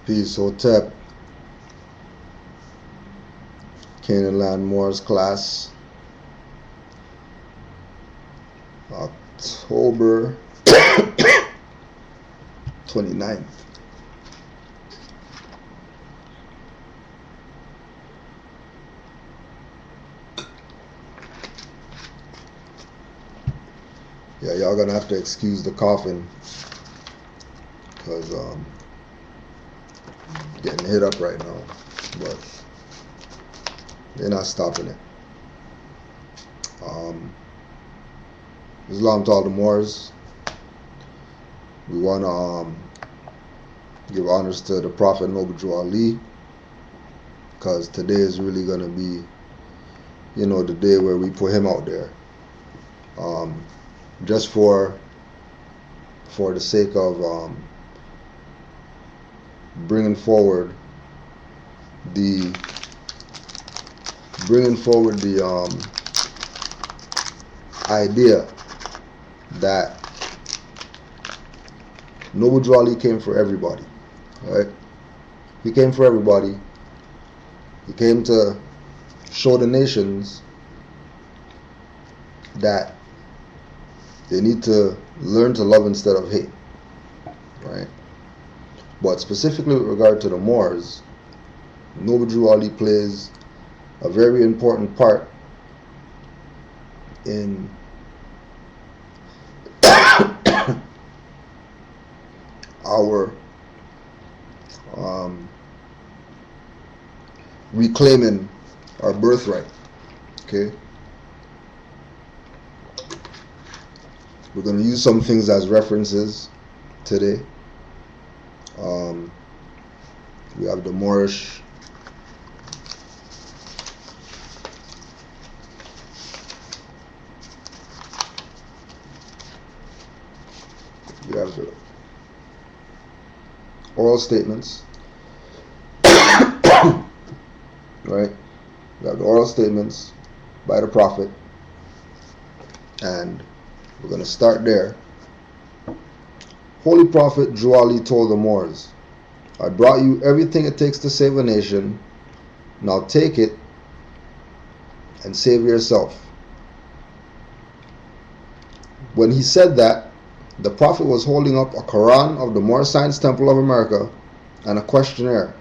Peace, Hotep, Canaanland Moors class, October 29th. Yeah, y'all gonna have to excuse the coughing because getting hit up right now, but they're not stopping it. Islam to all the Moors. We want to give honors to the Prophet Noble Ali, because today is really going to be, the day where we put him out there. Just for the sake of bringing forward the idea that Noble Ali came for everybody, right? He came for everybody. He came to show the nations that they need to learn to love instead of hate, right? But specifically with regard to the Moors, Noble Ali plays a very important part in our reclaiming our birthright. Okay, we're going to use some things as references today. We have the Moorish the oral statements, right? We have the oral statements by the Prophet, and we're going to start there. Holy Prophet Ali told the Moors, "I brought you everything it takes to save a nation. Now take it and save yourself." When he said that, the Prophet was holding up a Quran of the Moor Science Temple of America and a questionnaire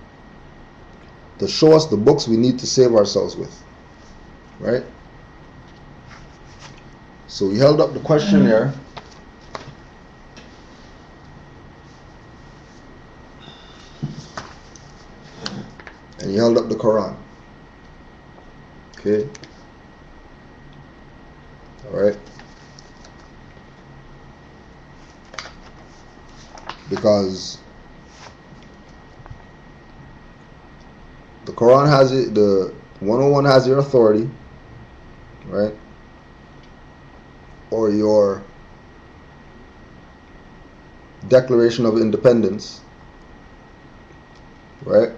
to show us the books we need to save ourselves with, right? So he held up the questionnaire, and he held up the Quran. Okay? Alright? Because the Quran has it, the 101 has your authority, right? Or your Declaration of Independence, right?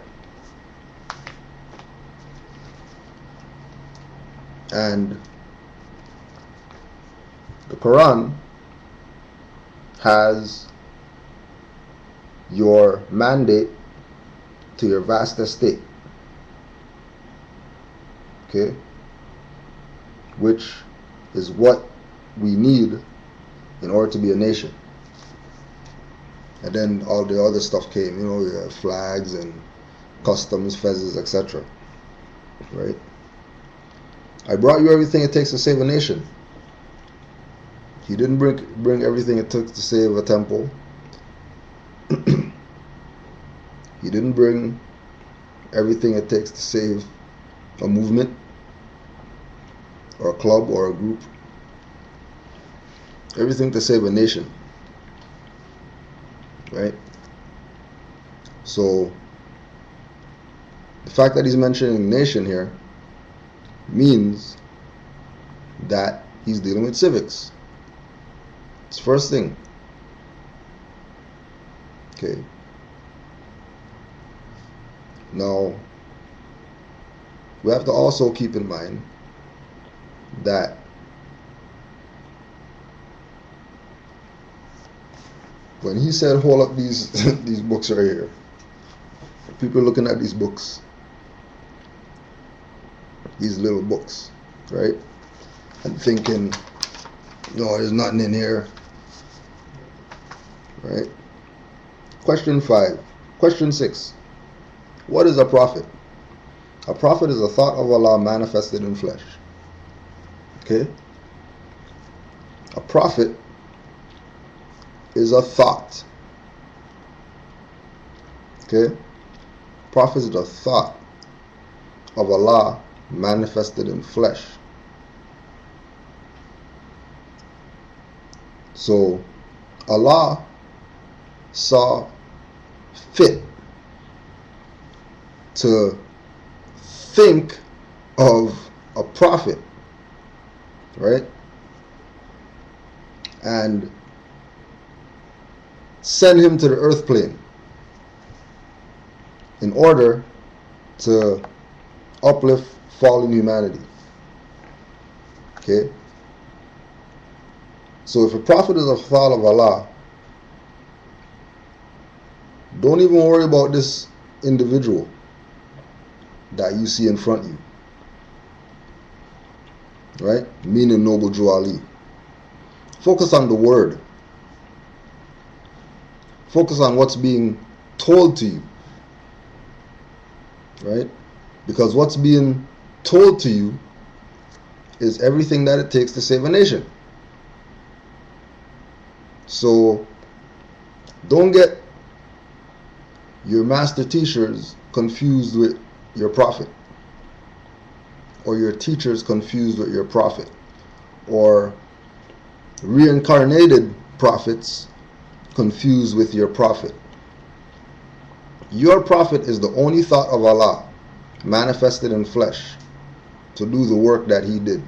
And the Quran has your mandate to your vast estate, okay, which is what we need in order to be a nation. And then all the other stuff came, you have flags and customs, fezzes, etc. Right? I brought you everything it takes to save a nation. He didn't bring everything it took to save a temple. He didn't bring everything it takes to save a movement or a club or a group. Everything to save a nation, right? So the fact that he's mentioning nation here means that he's dealing with civics. It's first thing. Okay. Now, we have to also keep in mind that when he said hold up these these books right here, people looking at these books, these little books, right? And thinking, no, there's nothing in here, right? Question 5. Question 6. What is a prophet? A prophet is a thought of Allah manifested in flesh. Okay? A prophet is a thought. Okay? Prophet is a thought of Allah manifested in flesh. So Allah saw fit to think of a prophet, right? And send him to the earth plane in order to uplift fallen humanity. Okay? So if a prophet is a thought of Allah, don't even worry about this individual that you see in front of you. Right? Meaning Noble Drew Ali. Focus on the word. Focus on what's being told to you. Right? Because what's being told to you is everything that it takes to save a nation. So don't get your master teachers confused with your prophet, or your teachers confused with your prophet, or reincarnated prophets confused with your prophet. Your prophet is the only thought of Allah manifested in flesh to do the work that he did.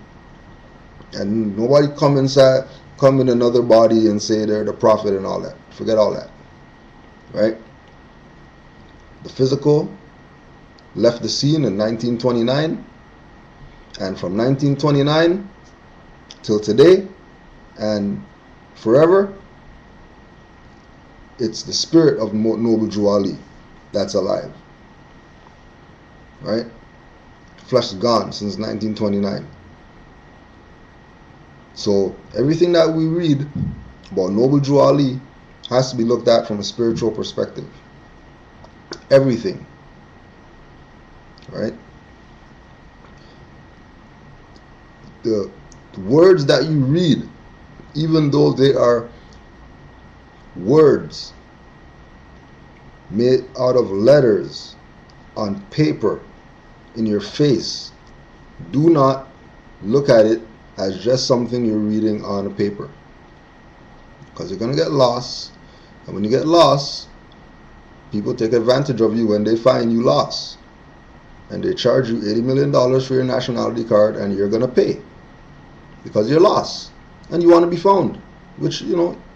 And nobody come in another body and say they're the prophet and all that. Forget all that. Right? The physical left the scene in 1929, and from 1929 till today and forever, it's the spirit of Noble Drew Ali that's alive. Right? Flesh is gone since 1929. So everything that we read about Noble Drew Ali has to be looked at from a spiritual perspective. Everything. Right? The words that you read, even though they are words made out of letters on paper in your face, do not look at it as just something you're reading on a paper, because you're going to get lost. And when you get lost, people take advantage of you when they find you lost, and they charge you $80 million for your nationality card, and you're going to pay because you're lost and you want to be found, which,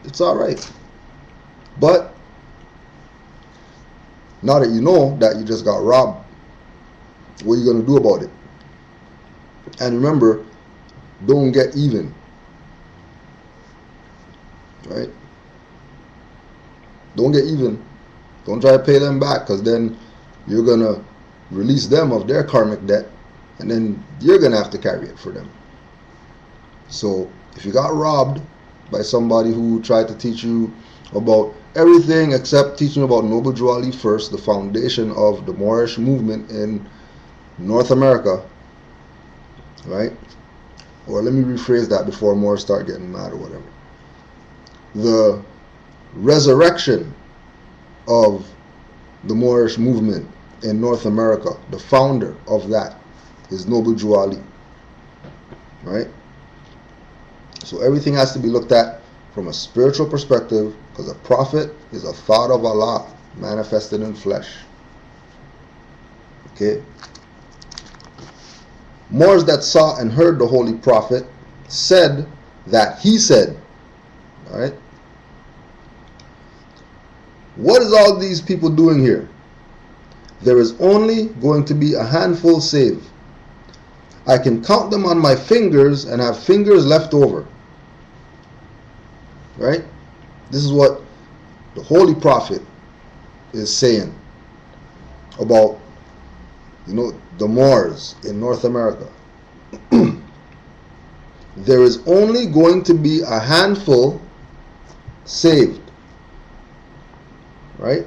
it's all right. But now that you know that you just got robbed, what are you going to do about it? And remember, don't get even. Right? Don't get even. Don't try to pay them back, because then you're going to release them of their karmic debt, and then you're going to have to carry it for them. So if you got robbed by somebody who tried to teach you about everything except teaching about Noble Drew Ali first, the foundation of the Moorish movement in North America, right? Or let me rephrase that before Moors start getting mad or whatever. The resurrection of the Moorish movement in North America, the founder of that is Noble Drew Ali, right? So everything has to be looked at from a spiritual perspective, because a prophet is a thought of Allah manifested in flesh. Okay? Moors that saw and heard the Holy Prophet said that he said, alright? What is all these people doing here? There is only going to be a handful saved. I can count them on my fingers and have fingers left over. Right? This is what the Holy Prophet is saying. about, the Moors in North America, there is only going to be a handful saved, right?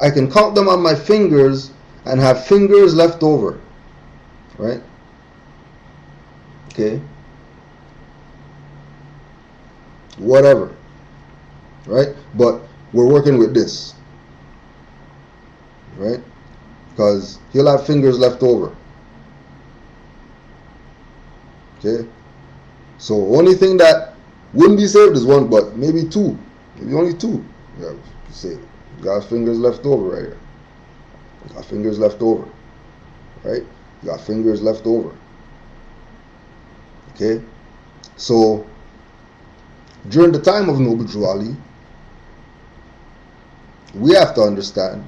I can count them on my fingers and have fingers left over, right? Okay? Whatever, right? But we're working with this, right? Because he'll have fingers left over. Okay? So only thing that wouldn't be saved is one, but maybe two. Maybe only two. Yeah, saved. Got fingers left over right here. Got fingers left over. Right? Got fingers left over. Okay? So during the time of Noble Drew Ali, we have to understand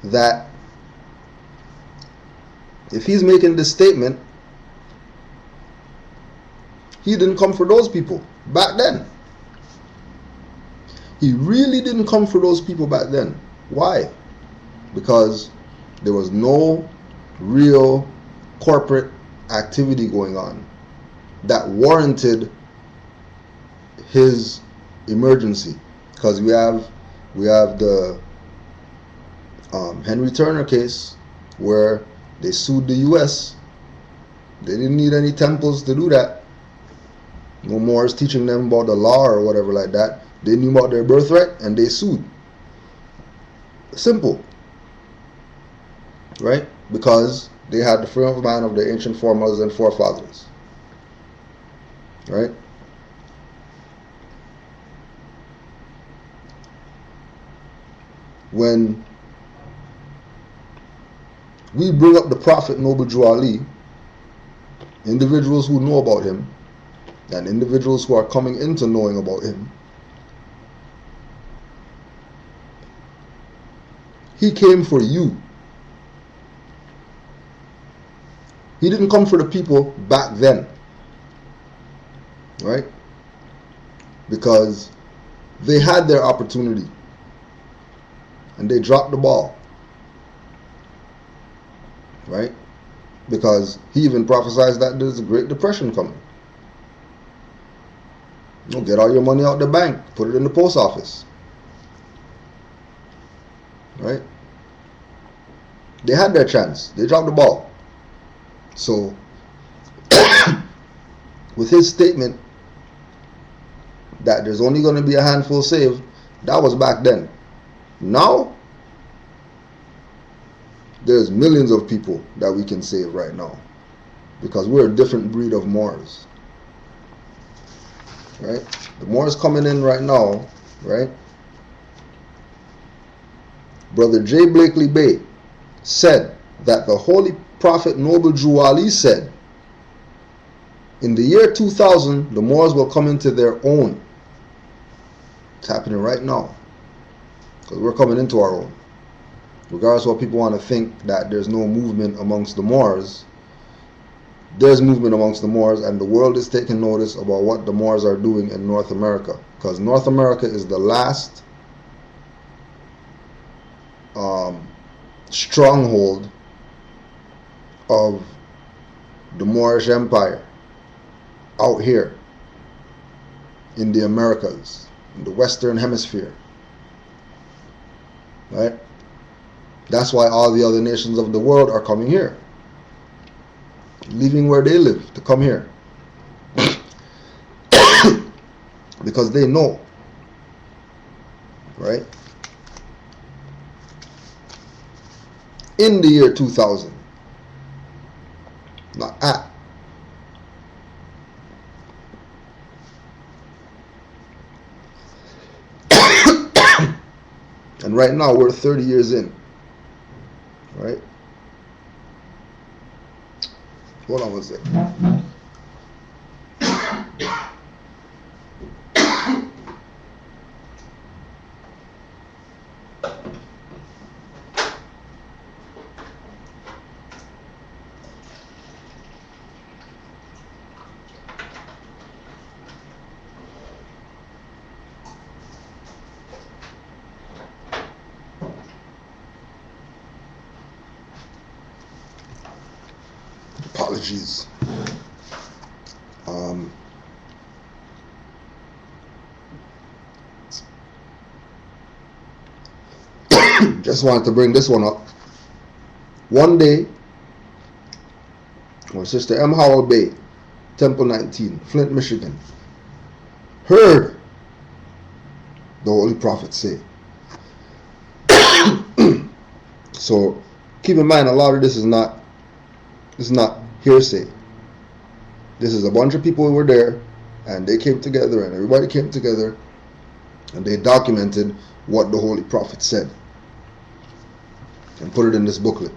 that if he's making this statement, he didn't come for those people back then. He really didn't come for those people back then. Why? Because there was no real corporate activity going on that warranted his emergency. Because we have the Henry Turner case where they sued the U.S. They didn't need any temples to do that. No Moors teaching them about the law or whatever like that. They knew about their birthright and they sued. Simple. Right? Because they had the frame of mind of the ancient foremothers and forefathers. Right? When we bring up the Prophet Noble Drew Ali, individuals who know about him and individuals who are coming into knowing about him, he came for you. He didn't come for the people back then, right? Because they had their opportunity and they dropped the ball, right? Because he even prophesied that there's a Great Depression coming. Get all your money out the bank, put it in the post office, right? They had their chance. They dropped the ball. So, with his statement that there's only going to be a handful saved, that was back then. Now, there's millions of people that we can save right now because we're a different breed of Moors. Right? The Moors coming in right now, right? Brother J. Blakely Bay said that the Holy Prophet Noble Drew Ali said, in the year 2000, the Moors will come into their own. It's happening right now. Because we're coming into our own. Regardless of what people want to think that there's no movement amongst the Moors, there's movement amongst the Moors, and the world is taking notice about what the Moors are doing in North America. Because North America is the last stronghold of the Moorish Empire out here in the Americas, in the Western Hemisphere. Right? That's why all the other nations of the world are coming here, leaving where they live to come here. Because they know, right? In the year 2000, not at. And right now we're 30 years in, right? Hold on one second. apologies. Just wanted to bring this one up. One day, our sister M. Howell Bay, Temple 19, Flint, Michigan, heard the Holy Prophet say. So keep in mind, a lot of this is not hearsay. This is a bunch of people who were there, and they came together, and everybody came together, and they documented what the Holy Prophet said and put it in this booklet.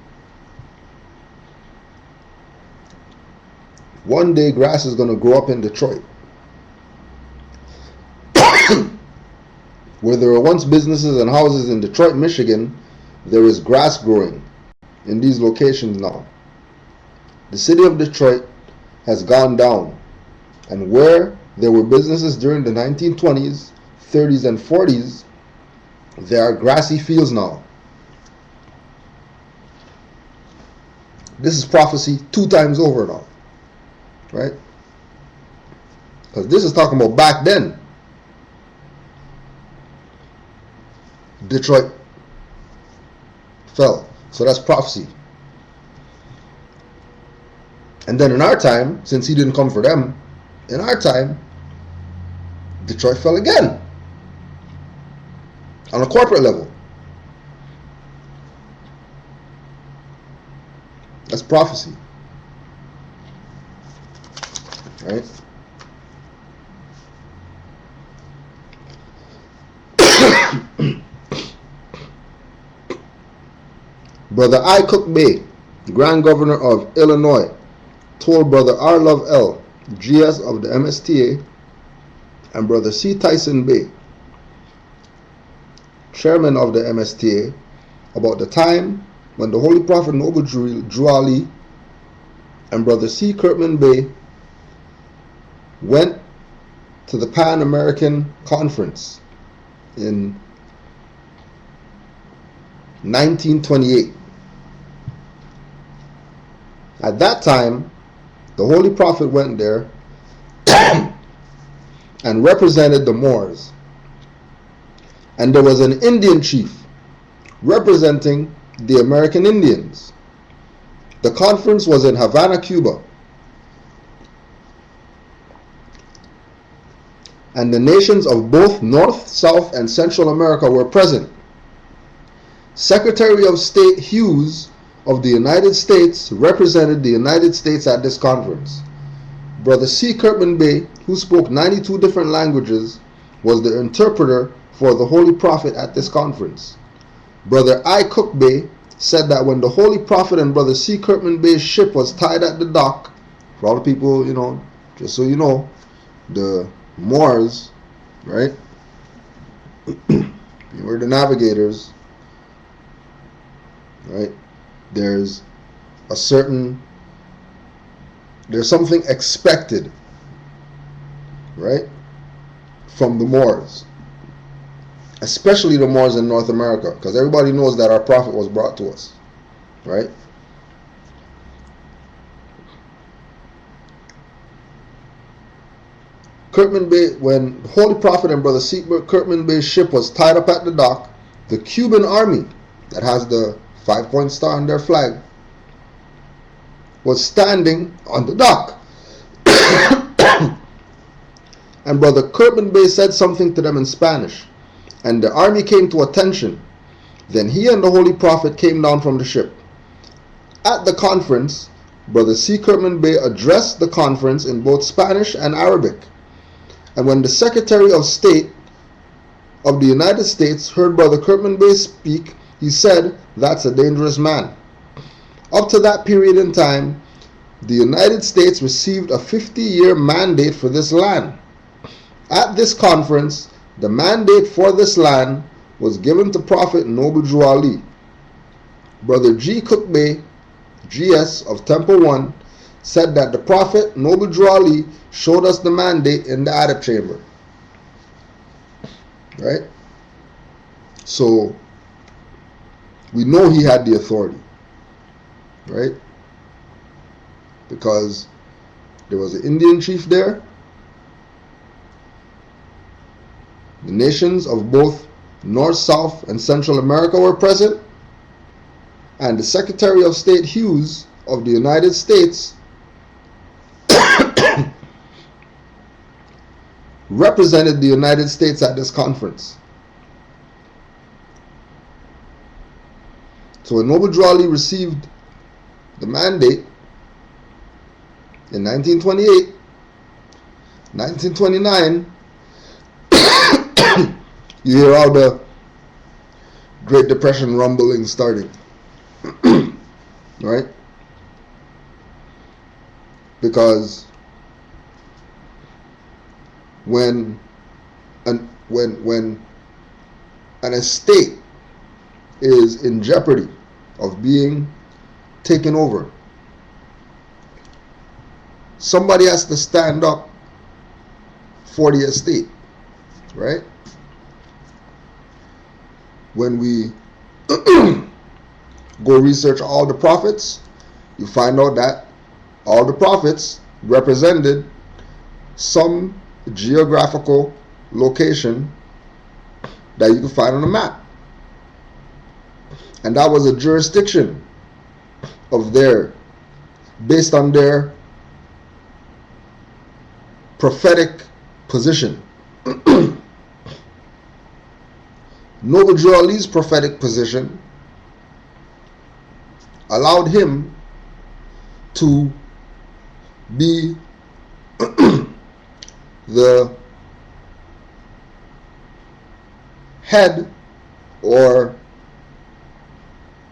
One day grass is going to grow up in Detroit. Where there were once businesses and houses in Detroit, Michigan, there is grass growing in these locations now. The city of Detroit has gone down, and where there were businesses during the 1920s, 30s, and 40s, there are grassy fields now. This is prophecy 2 times over now, right? Because this is talking about back then. Detroit fell. So that's prophecy. And then in our time, since he didn't come for them, in our time, Detroit fell again. On a corporate level. That's prophecy. Right? Brother I. Cook Bay, Grand Governor of Illinois, told Brother R. Love L., GS of the MSTA, and Brother C. Tyson Bay, Chairman of the MSTA, about the time when the Holy Prophet Noble Drew Ali and Brother C. Kirkman Bay went to the Pan American Conference in 1928. At that time, the Holy Prophet went there and represented the Moors. And there was an Indian chief representing the American Indians. The conference was in Havana, Cuba. And the nations of both North, South, and Central America were present. Secretary of State Hughes of the United States represented the United States at this conference. Brother C. Kirkman Bay, who spoke 92 different languages, was the interpreter for the Holy Prophet at this conference. Brother I. Cook Bay said that when the Holy Prophet and Brother C. Kirkman Bay's ship was tied at the dock, for all the people, just so you know, the Moors, right? They were the navigators, right? There's something expected, right, from the Moors, especially the Moors in North America, because everybody knows that our prophet was brought to us, right? Kirkman Bay, when the Holy Prophet and Brother C. Kirkman Bay's ship was tied up at the dock, the Cuban army that has the 5-point star on their flag was standing on the dock. And Brother Kirkman Bay said something to them in Spanish, and the army came to attention. Then he and the Holy Prophet came down from the ship. At the conference, Brother C. Kirkman Bay addressed the conference in both Spanish and Arabic. And when the Secretary of State of the United States heard Brother Kirkman Bay speak, he said, "That's a dangerous man." Up to that period in time, the United States received a 50-year mandate for this land. At this conference, the mandate for this land was given to Prophet Noble Drew Ali. Brother G. Cook Bay, GS of Temple 1, said that the Prophet Noble Drew Ali showed us the mandate in the attic chamber. Right? So, we know he had the authority. Right? because there was an Indian chief there. The nations of both North, South, and Central America were present, and the Secretary of State Hughes of the United States represented the United States at this conference. So when Noble Drew Ali received the mandate in 1928, 1929, you hear all the Great Depression rumbling starting, right? Because when an estate is in jeopardy of being taken over, somebody has to stand up for the estate, right? When we go research all the prophets, you find out that all the prophets represented some geographical location that you can find on a map. And that was a jurisdiction of their, based on their prophetic position. Noble Drew Ali's prophetic position allowed him to be the head or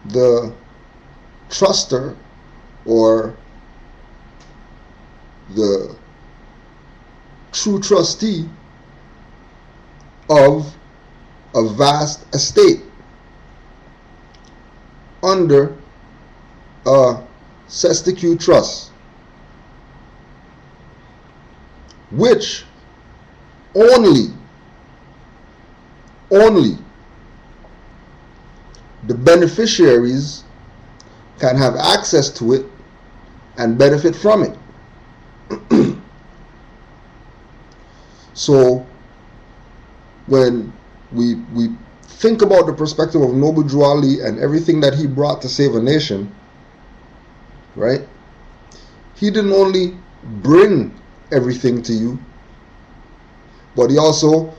the truster or the true trustee of a vast estate under a Sestacue trust, which only the beneficiaries can have access to it and benefit from it. So when we think about the perspective of Noble Drew Ali and everything that he brought to save a nation, right? He didn't only bring everything to you, but he also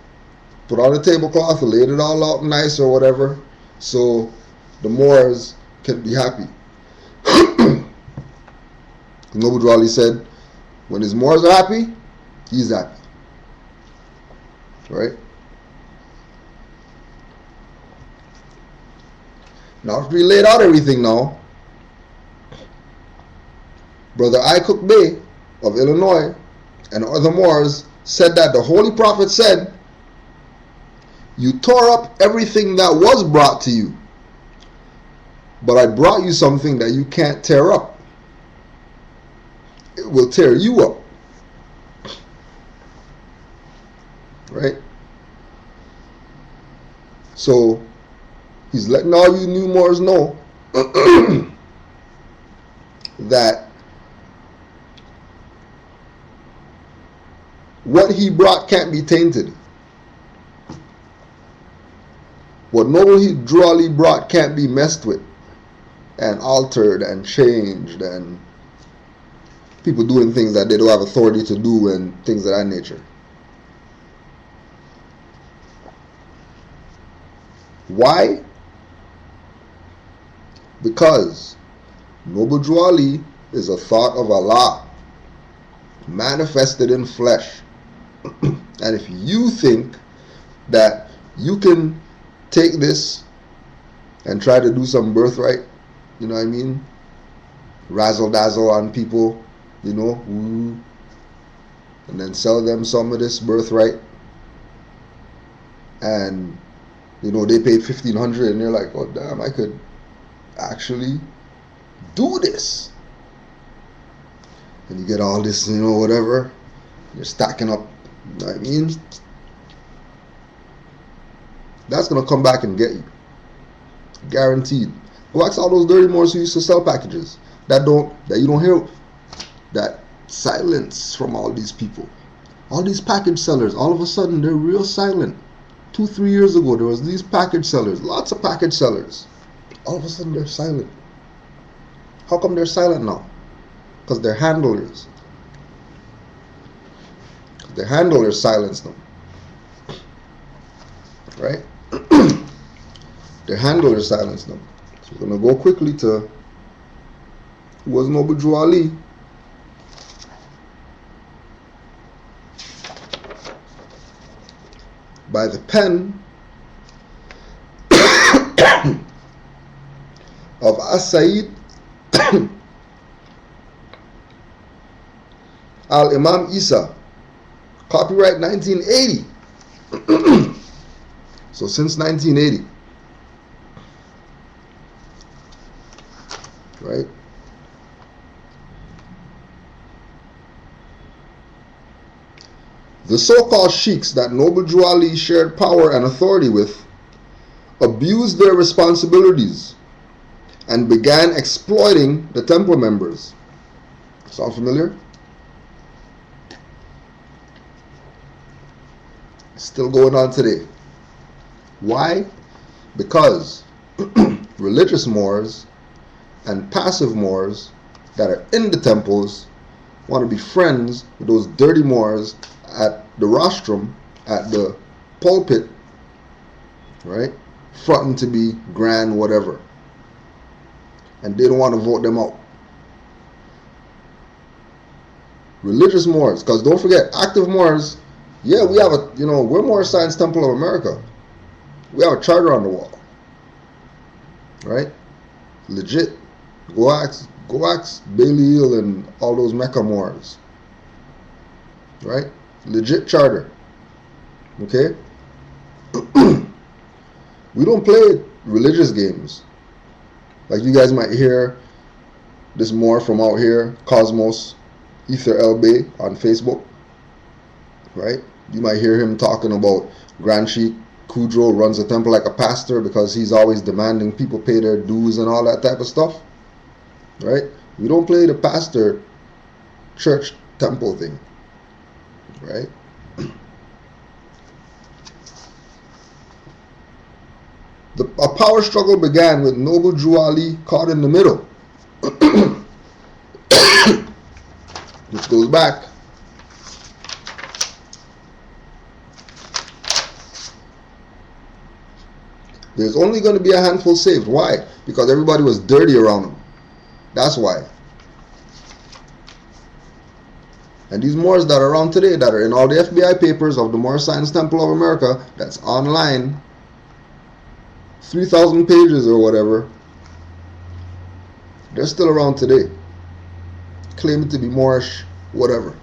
put on the tablecloth, laid it all out nice or whatever, so the Moors can be happy. Noble Drew Ali said, when his Moors are happy, he's happy. Right? Now, if we laid out everything now, Brother I. Cook Bay of Illinois and other Moors said that the Holy Prophet said, you tore up everything that was brought to you, but I brought you something that you can't tear up. It will tear you up. Right? So he's letting all you new Moors know that what he brought can't be tainted. What Noble Drew Ali brought can't be messed with and altered and changed, and people doing things that they don't have authority to do and things of that nature. Why? Because Noble Drew Ali is a thought of Allah manifested in flesh. And if you think that you can take this and try to do some birthright, you know what I mean, razzle dazzle on people, you know, and then sell them some of this birthright, and you know they paid $1,500 and they're like, oh damn, I could actually do this, and you get all this, you know, whatever, you're stacking up, you know what I mean, that's gonna come back and get you, guaranteed. Go ask all those dirty Moors who used to sell packages that you don't hear that silence from all these people. All these package sellers, all of a sudden they're real silent. 2-3 years ago there was these package sellers, lots of package sellers. All of a sudden they're silent. How come they're silent now? Because their handlers. Their handlers silence them. Right? Their handlers silence them. So we're going to go quickly to who was Noble Drew Ali. By the pen of As-Said Al-Imam Isa, copyright 1980. So since 1980, right? The so-called sheiks that Noble Drew Ali shared power and authority with abused their responsibilities and began exploiting the temple members. Sound familiar? Still going on today. Why? Because religious Moors and passive Moors that are in the temples want to be friends with those dirty Moors at the rostrum, at the pulpit, right? Fronting to be grand whatever. And they don't want to vote them out. Religious Moors, because don't forget, active Moors, yeah, we have a, we're Moorish Science Temple of America. We have a charter on the wall. Right? Legit. Go ask Bailey Hill and all those Mecca Moors. Right? Legit charter. Okay? We don't play religious games. Like you guys might hear this Moor from out here, Cosmos Ether El Bay on Facebook. Right? You might hear him talking about Grand Sheikh Kudro runs a temple like a pastor because he's always demanding people pay their dues and all that type of stuff. Right? We don't play the pastor church temple thing. Right? A power struggle began with Noble Drew Ali caught in the middle. Which goes back there's only going to be a handful saved. Why? Because everybody was dirty around him. That's why. And these Moors that are around today, that are in all the FBI papers of the Moorish Science Temple of America, that's online, 3,000 pages or whatever, they're still around today, claiming to be Moorish, whatever.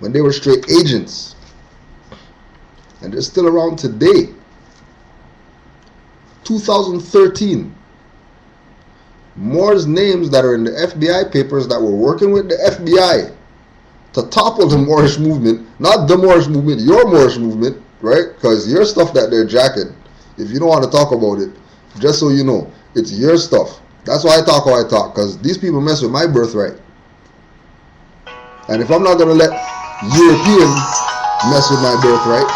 When they were straight agents. And they're still around today. 2013. Moors' names that are in the FBI papers that were working with the FBI to topple the Moorish movement, not the Moorish movement, your Moorish movement, right? Because your stuff that they're jacking, if you don't want to talk about it, just so you know, it's your stuff. That's why I talk how I talk, because these people mess with my birthright. And if I'm not going to let European mess with my birthright,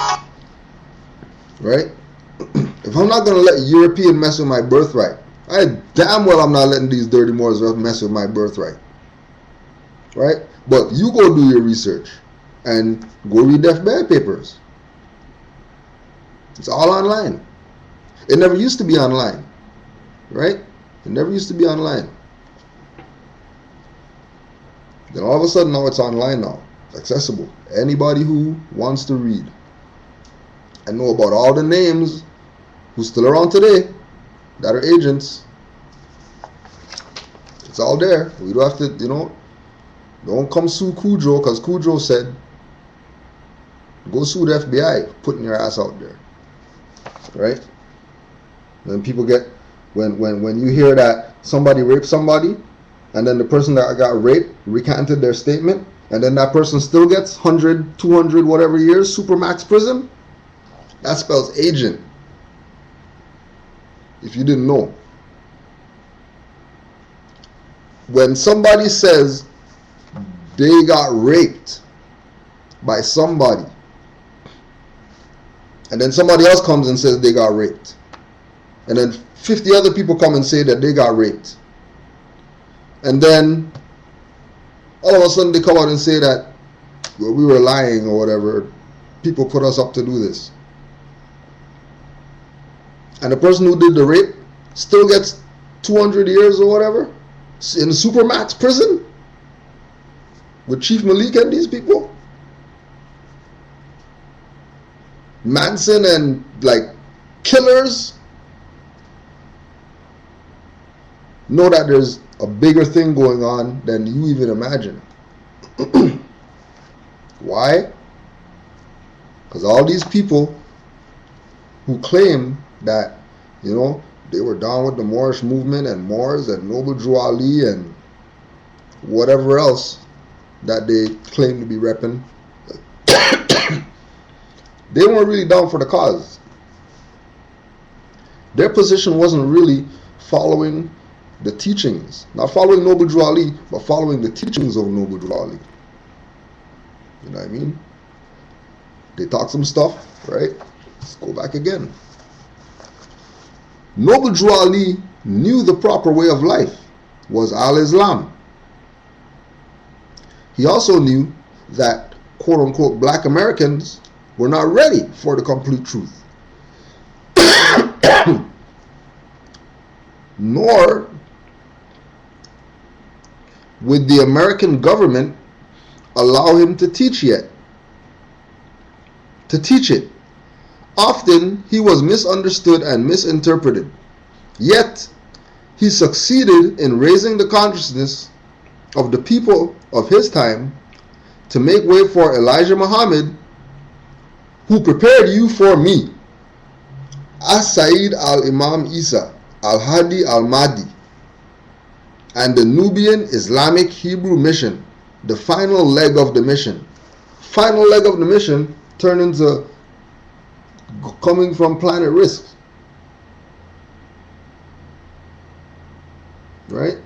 right? If I'm not going to let European mess with my birthright, I damn well I'm not letting these dirty Moors mess with my birthright. Right? But you go do your research and go read the FBI papers. It's all online. It never used to be online. Right? It never used to be online. Then all of a sudden now it's online now. Accessible. Anybody who wants to read and know about all the names who's still around today that are agents. It's all there. We don't have to, don't come sue Kudro, because Kudro said, go sue the FBI, putting your ass out there. Right? When people get, when you hear that somebody raped somebody, and then the person that got raped recanted their statement, and then that person still gets 100, 200, whatever years, supermax prison, that spells agent. If you didn't know. when somebody says they got raped by somebody, and then somebody else comes and says they got raped, and then 50 other people come and say that they got raped, and then all of a sudden they come out and say that, well, we were lying or whatever, people put us up to do this, and the person who did the rape still gets 200 years or whatever in Supermax prison with Chief Malik and these people, Manson and like killers, know that there's a bigger thing going on than you even imagine. Why? Because all these people who claim that, you know, they were down with the Moorish movement and Moors and Noble Drew Ali and whatever else that they claim to be repping, they weren't really down for the cause. Their position wasn't really following the teachings, not following Noble Drew Ali, but following the teachings of Noble Drew Ali. You know what I mean? They talk some stuff, right? Let's go back again. Noble Drew Ali knew the proper way of life was Al-Islam. He also knew that, quote-unquote, black Americans were not ready for the complete truth. Nor would the American government allow him to teach it. Often he was misunderstood and misinterpreted. Yet he succeeded in raising the consciousness of the people of his time to make way for Elijah Muhammad, who prepared you for me, As-Sayyid al-Imam Isa, al-Hadi al-Mahdi, and the Nubian Islamic Hebrew mission, the final leg of the mission. Final leg of the mission turned into coming from Planet Risk. Right?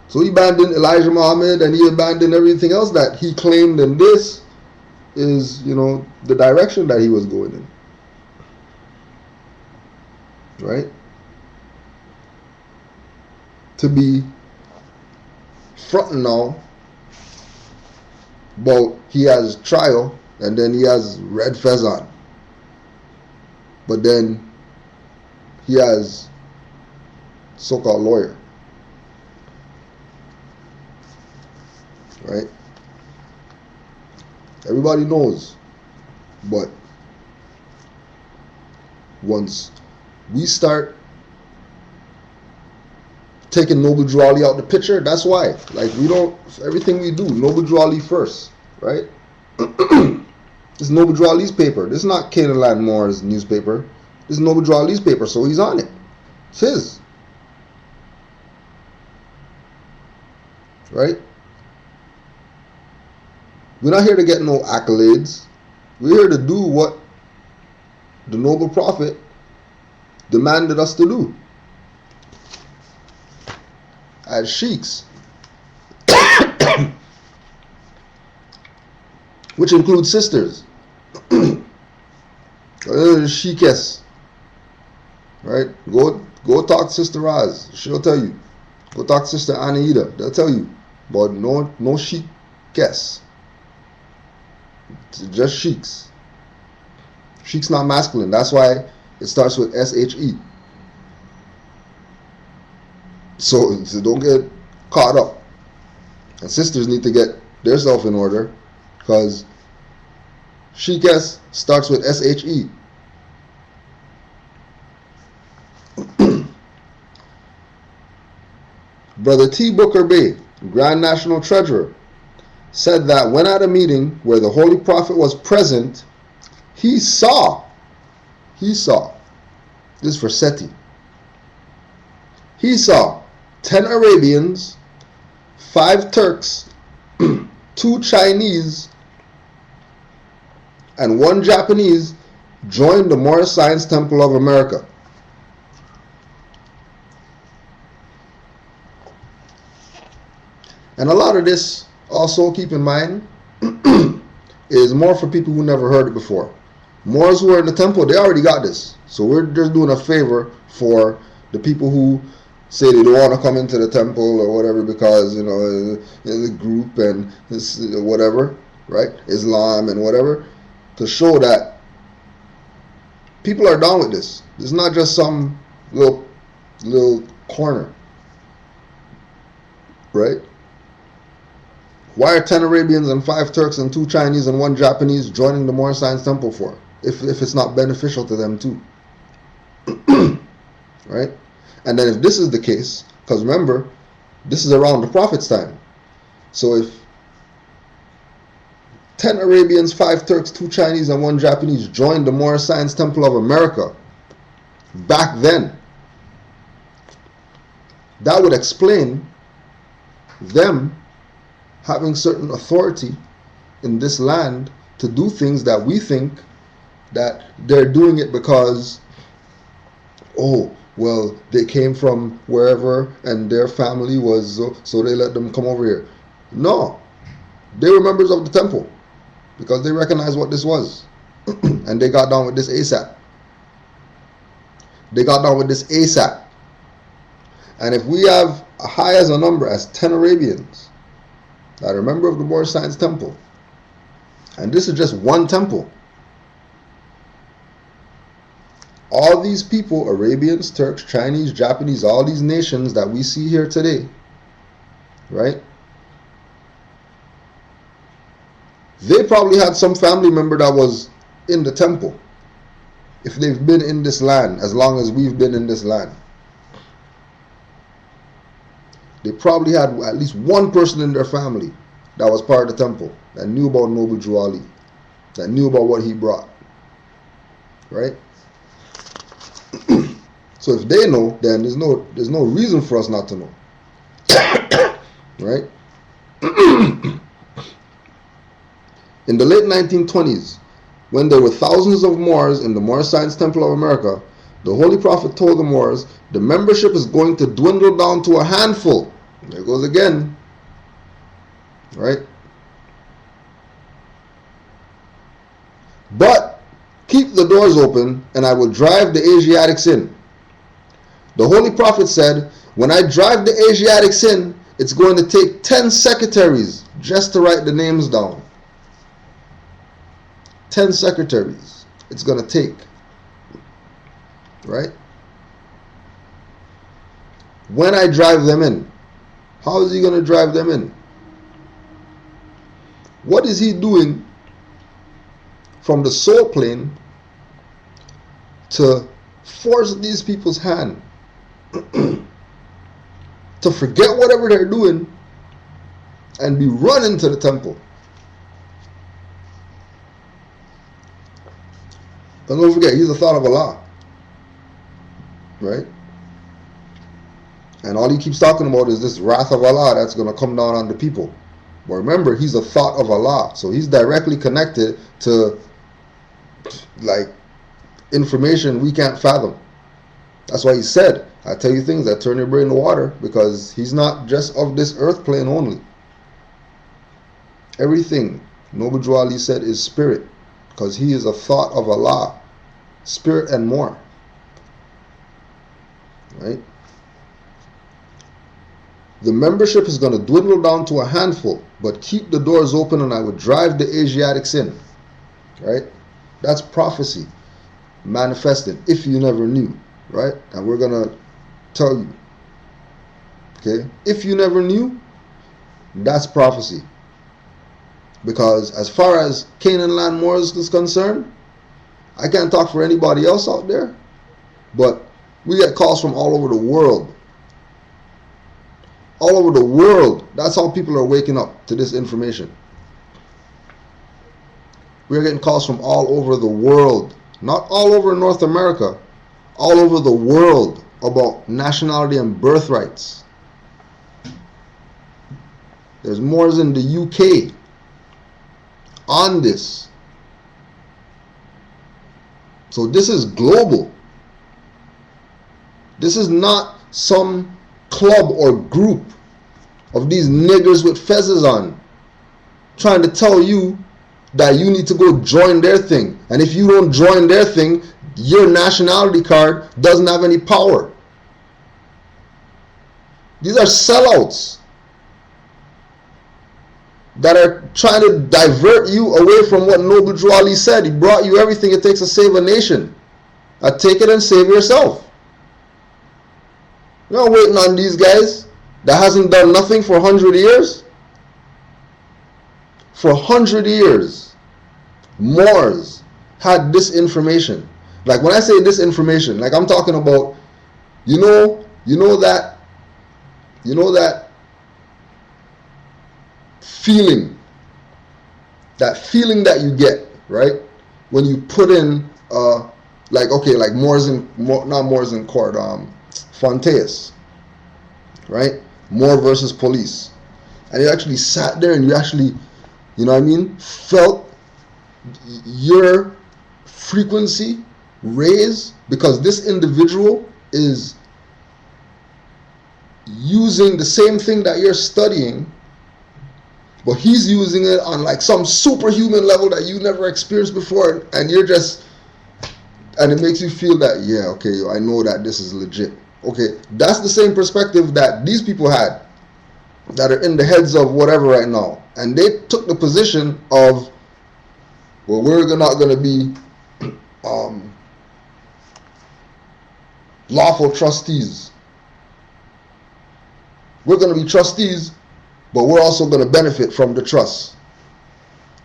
So he abandoned Elijah Muhammad and he abandoned everything else that he claimed, and this is, you know, the direction that he was going in. Right? To be fronting now about he has trial and then he has red fez on, but then he has so-called lawyer. Right? Everybody knows, but once we start taking Noble Drew Ali out the picture, that's why. Like, we don't, everything we do, Noble Drew Ali first, right? This is Noble Drew Ali's paper. This is not Canaanland Moors newspaper. This is Noble Drew Ali's paper, so he's on it. It's his. Right? We're not here to get no accolades. We're here to do what the noble prophet demanded us to do as sheiks, which includes sisters. Sheikess, right? Go talk to Sister Raz. She'll tell you. Go talk to Sister Anaida. They'll tell you. But no sheikess. It's just sheiks. Sheik's not masculine. That's why it starts with SHE. So don't get caught up. And sisters need to get themselves in order, because sheikess starts with SHE. Brother T. Booker Bay, Grand National Treasurer, said that when at a meeting where the Holy Prophet was present, he saw, this is for SETI, he saw 10 Arabians, 5 Turks, 2 Chinese, and 1 Japanese join the Moorish Science Temple of America. And a lot of this, also keep in mind, is more for people who never heard it before. Moors who are in the temple, they already got this. So we're just doing a favor for the people who say they don't want to come into the temple or whatever because, in the group and this whatever, right? Islam and whatever, to show that people are down with this. It's not just some little corner, right? Why are 10 Arabians and 5 Turks and 2 Chinese and 1 Japanese joining the Moor Science Temple for? If it's not beneficial to them too. Right? And then if this is the case, because remember, this is around the Prophet's time. So if 10 Arabians, 5 Turks, 2 Chinese, and 1 Japanese joined the Moor Science Temple of America back then, that would explain them having certain authority in this land to do things that we think that they're doing it because, oh, well, they came from wherever and their family was, so they let them come over here. No, they were members of the temple because they recognized what this was. And they got down with this ASAP. And if we have a high as a number as 10 Arabians that are a member of the Moor Science Temple, and this is just one temple, all these people, Arabians, Turks, Chinese, Japanese, all these nations that we see here today, right? They probably had some family member that was in the temple if they've been in this land as long as we've been in this land. They probably had at least one person in their family that was part of the temple, that knew about Noble Drew Ali, that knew about what he brought, right? So if they know, then there's no reason for us not to know, right? In the late 1920s, when there were thousands of Moors in the Moor Science Temple of America, the Holy Prophet told the Moors, the membership is going to dwindle down to a handful. There goes again, right? But keep the doors open and I will drive the Asiatics in. The Holy Prophet said, when I drive the Asiatics in, it's going to take 10 secretaries just to write the names down. 10 secretaries it's going to take, right? When I drive them in, how is he going to drive them in? What is he doing from the soul plane to force these people's hand to forget whatever they're doing and be run into the temple? And don't forget, he's the thought of Allah, right? And all he keeps talking about is this wrath of Allah that's going to come down on the people. But remember, he's a thought of Allah, so he's directly connected to like information we can't fathom. That's why he said, I tell you things that turn your brain to water, because he's not just of this earth plane only. Everything Noble Drew Ali said is spirit, because he is a thought of Allah, spirit and more, right? The membership is going to dwindle down to a handful, but keep the doors open and I would drive the Asiatics in, right? That's prophecy manifested, if you never knew, right? And we're going to tell you, okay? If you never knew, that's prophecy. Because as far as Canaanland Moors is concerned, I can't talk for anybody else out there, but we get calls from all over the world. All over the world. That's how people are waking up to this information. We're getting calls from all over the world. Not all over North America. All over the world about nationality and birthrights. There's Moors in the UK on this. So this is global. This is not some club or group of these niggers with fezzes on trying to tell you that you need to go join their thing. And if you don't join their thing, your nationality card doesn't have any power. These are sellouts that are trying to divert you away from what Noble Drew Ali said. He brought you everything it takes to save a nation. Take it and save yourself. You're not waiting on these guys that hasn't done nothing for 100 years. For 100 years, Moors had this information. Like when I say this information, like I'm talking about, you know that feeling that you get, right? When you put in, like not Moors in court, Fontes, right? Moore versus police. And you actually sat there and you actually, you know what I mean, felt your frequency raise because this individual is using the same thing that you're studying, but he's using it on like some superhuman level that you never experienced before, and you're just, and it makes you feel that, yeah, okay, I know that this is legit. Okay, that's the same perspective that these people had that are in the heads of whatever right now. And they took the position of, well, we're not going to be lawful trustees. We're going to be trustees, but we're also going to benefit from the trust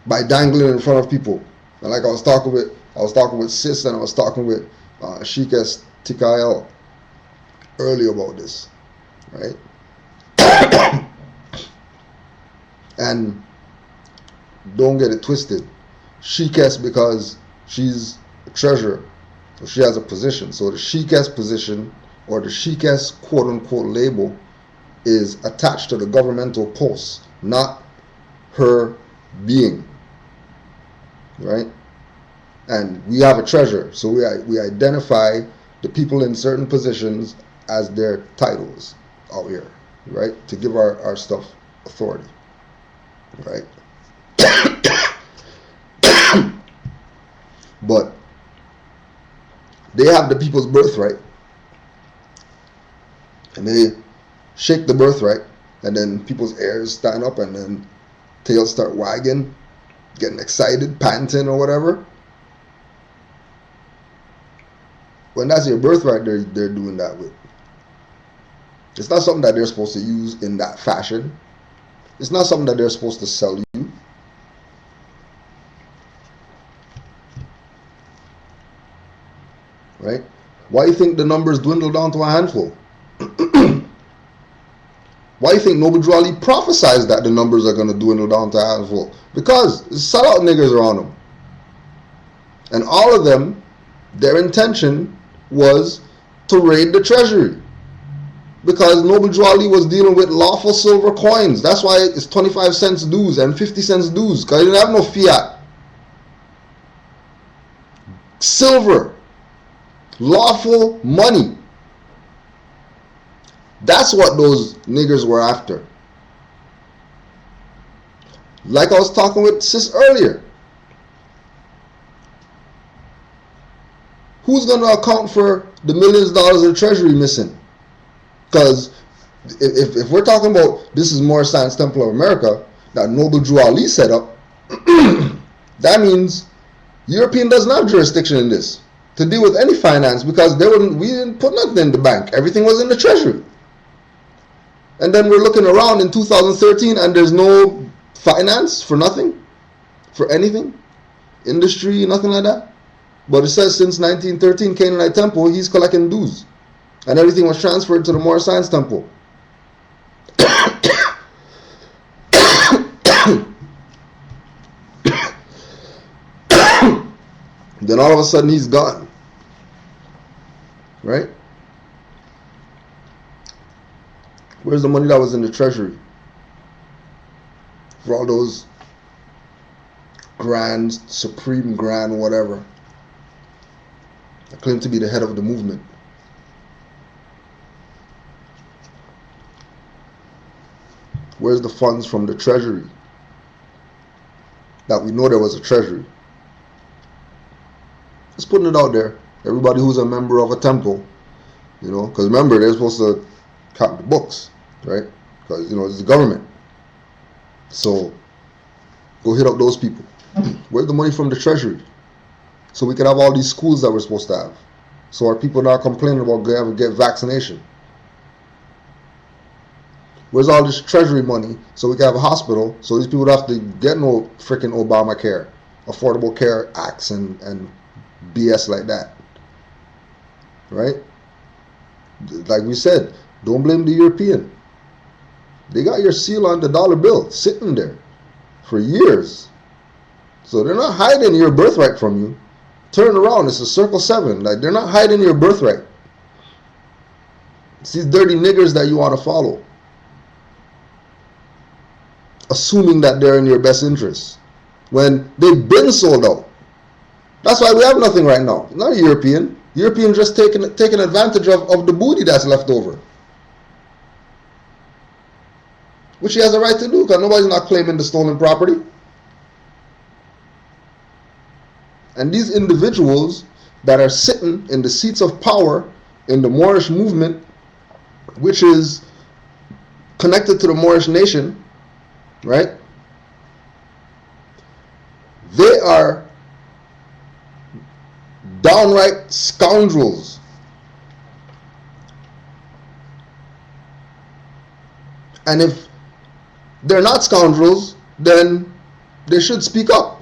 by dangling in front of people. And like I was talking with Sis, and I was talking with Shikes Tikael earlier about this, right? And don't get it twisted. Shikes, because she's a treasurer, so she has a position. So the Shikes position, or the Shikes quote unquote label, is attached to the governmental post, not her being, right? And we have a treasurer, so we identify the people in certain positions as their titles out here, right? To give our stuff authority, right? But they have the people's birthright, and they shake the birthright, and then people's ears stand up, and then tails start wagging, getting excited, panting or whatever. When that's your birthright, they're doing that with. It's not something that they're supposed to use in that fashion. It's not something that they're supposed to sell you. Right? Why do you think the numbers dwindle down to a handful? Why do you think Noble Drew Ali prophesies that the numbers are going to dwindle down to a handful? Because sellout niggas are on them. And all of them, their intention was to raid the Treasury. Because Noble Drew Ali was dealing with lawful silver coins. That's why it's 25 cents dues and 50 cents dues. Because he didn't have no fiat. Silver. Lawful money. That's what those niggers were after. Like I was talking with Sis earlier. Who's going to account for the millions of dollars of the Treasury missing? Because if we're talking about this is Moorish Science Temple of America that Noble Drew Ali set up, that means European doesn't have jurisdiction in this to deal with any finance, because we didn't put nothing in the bank. Everything was in the Treasury. And then we're looking around in 2013 and there's no finance for nothing, for anything, industry, nothing like that. But it says since 1913, Canaanland Temple, he's collecting dues. And everything was transferred to the Moorish Science Temple. Then all of a sudden he's gone. Right? Where's the money that was in the Treasury? For all those grand, supreme grand, whatever, that claim to be the head of the movement. Where's the funds from the Treasury? That we know there was a Treasury. Just putting it out there. Everybody who's a member of a temple, because remember, they're supposed to count the books, right? Because, it's the government. So, go hit up those people. Where's the money from the Treasury? So we can have all these schools that we're supposed to have. So our people not complaining about get vaccination. Where's all this Treasury money so we can have a hospital so these people don't have to get no freaking Obamacare, Affordable Care Acts and BS like that, right? Like we said, don't blame the European. They got your seal on the dollar bill sitting there for years. So they're not hiding your birthright from you. Turn around, it's a circle 7. Like, they're not hiding your birthright. It's these dirty niggers that you want to follow, assuming that they're in your best interest when they've been sold out. That's why we have nothing right now. Not a European. European just taking advantage of the booty that's left over, which he has a right to do because nobody's not claiming the stolen property. And these individuals that are sitting in the seats of power in the Moorish movement, which is connected to the Moorish nation, right? They are downright scoundrels. And if they're not scoundrels, then they should speak up.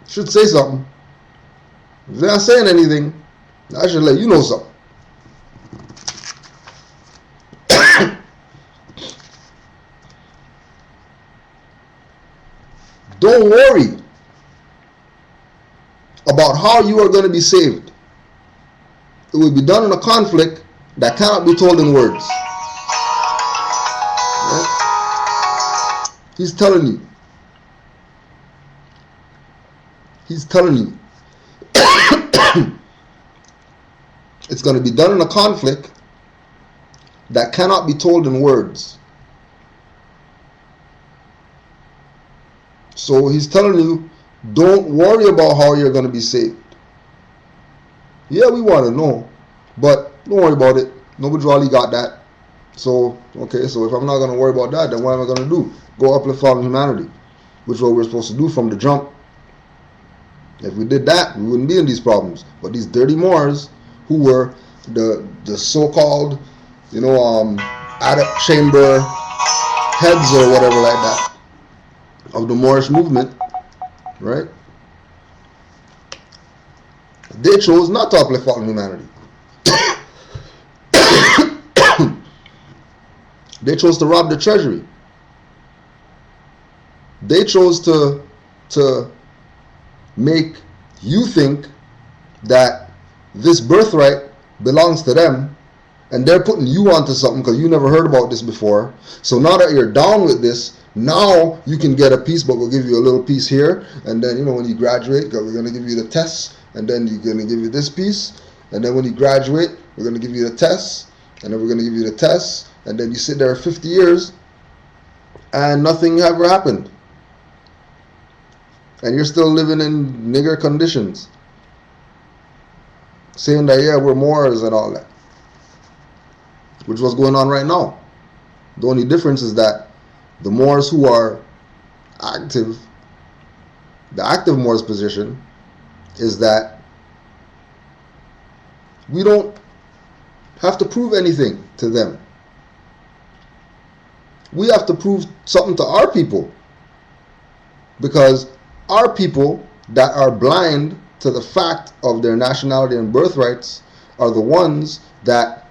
Should say something. If they're not saying anything, I should let you know something. Don't worry about how you are going to be saved. It will be done in a conflict that cannot be told in words. Right? He's telling you. He's telling you. It's going to be done in a conflict that cannot be told in words. So he's telling you, don't worry about how you're going to be saved. Yeah, we want to know, but don't worry about it. Nobody really got that. So, okay, so if I'm not going to worry about that, then what am I going to do? Go uplift fallen humanity, which is what we're supposed to do from the jump. If we did that, we wouldn't be in these problems. But these dirty Moors, who were the so-called, adept chamber heads or whatever like that of the Moorish movement, right? They chose not to uplift fallen humanity. They chose to rob the treasury. They chose to make you think that this birthright belongs to them, and they're putting you onto something because you never heard about this before. So now that you're down with this, now you can get a piece, but we'll give you a little piece here, and then when you graduate, we're going to give you the tests, and then you're going to give you this piece, and then when you graduate, we're going to give you the tests, and then we're going to give you the tests, and then you sit there 50 years and nothing ever happened, and you're still living in nigger conditions, saying that, yeah, we're Moors and all that, which is what's going on right now. The only difference is that the Moors who are active, the active Moors position is that we don't have to prove anything to them. We have to prove something to our people, because our people that are blind to the fact of their nationality and birthrights are the ones that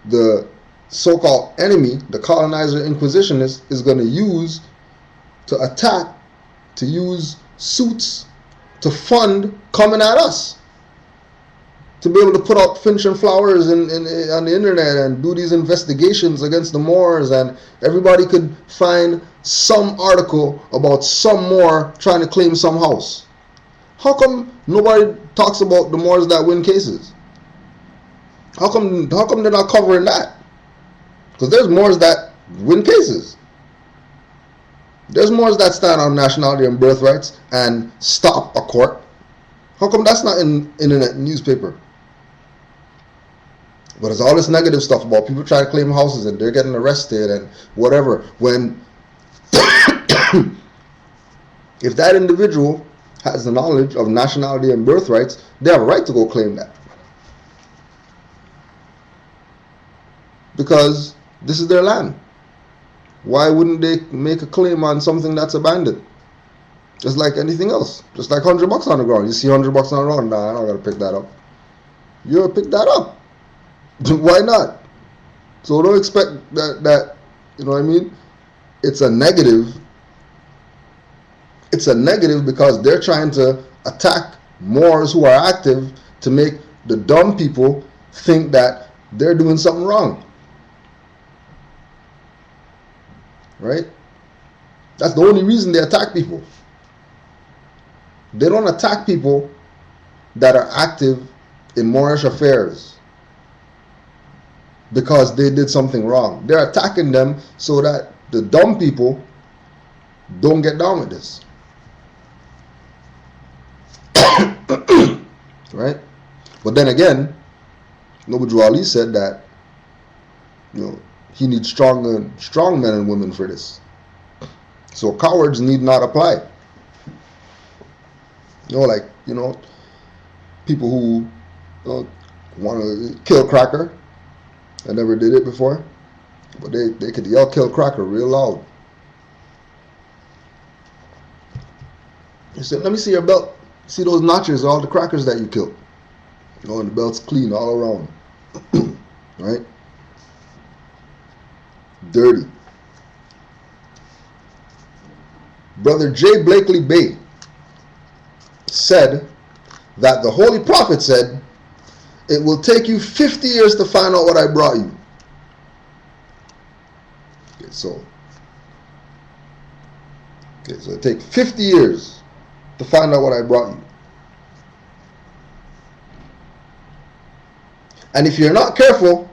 the so-called enemy, the colonizer inquisitionist, is going to use to attack, to use suits to fund coming at us, to be able to put out Finch and Flowers on the internet and do these investigations against the Moors, and everybody could find some article about some Moor trying to claim some house. How come nobody talks about the Moors that win cases? How come they're not covering that? Because there's Moors that win cases. There's Moors that stand on nationality and birthrights and stop a court. How come that's not in internet newspaper? But there's all this negative stuff about people trying to claim houses and they're getting arrested and whatever. When if that individual has the knowledge of nationality and birthrights, they have a right to go claim that. Because this is their land. Why wouldn't they make a claim on something that's abandoned? Just like anything else. Just like $100 on the ground. You see $100 on the ground, nah, I don't gotta pick that up. You gotta pick that up. Why not? So don't expect that, you know what I mean? It's a negative. It's a negative because they're trying to attack Moors who are active to make the dumb people think that they're doing something wrong. Right? That's the only reason they attack people. They don't attack people that are active in Moorish affairs because they did something wrong. They're attacking them so that the dumb people don't get down with this. Right? But then again, Noble Ali said that, you know, he needs strong men and women for this. So cowards need not apply. You know, like, you know, people who want to kill Cracker. I never did it before, but they could yell kill Cracker real loud. He said, let me see your belt. See those notches, all the crackers that you killed. You know, and the belt's clean all around. Right? Dirty. Brother J. Blakely Bay said that the Holy Prophet said, it will take you 50 years to find out what I brought you. Okay, so it takes 50 years to find out what I brought you. And if you're not careful,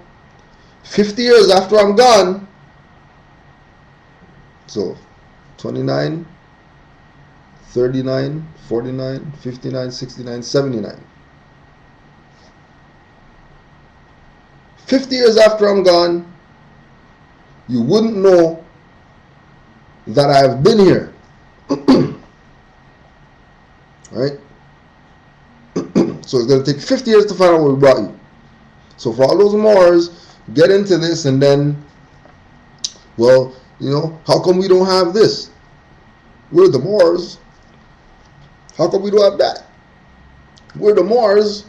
50 years after I'm gone, so 29, 39, 49, 59, 69, 79. 50 years after I'm gone, you wouldn't know that I've been here. Right? So it's going to take 50 years to find out what we brought you. So for all those Moors, get into this and then, well, you know, how come we don't have this? We're the Moors. How come we don't have that? We're the Moors.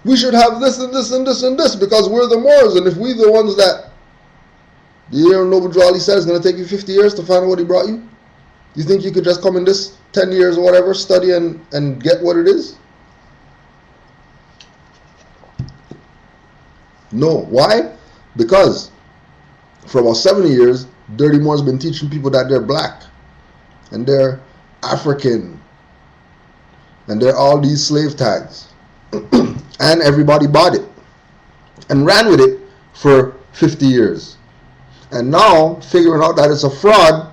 We should have this and this and this and this because we're the Moors. And if we're the ones that, you hear Noble Drawley said it's going to take you 50 years to find out what he brought you? You think you could just come in this 10 years or whatever, study and get what it is? No. Why? Because for about 70 years, Dirty Moore's been teaching people that they're black and they're African and they're all these slave tags. And everybody bought it and ran with it for 50 years. And now, figuring out that it's a fraud,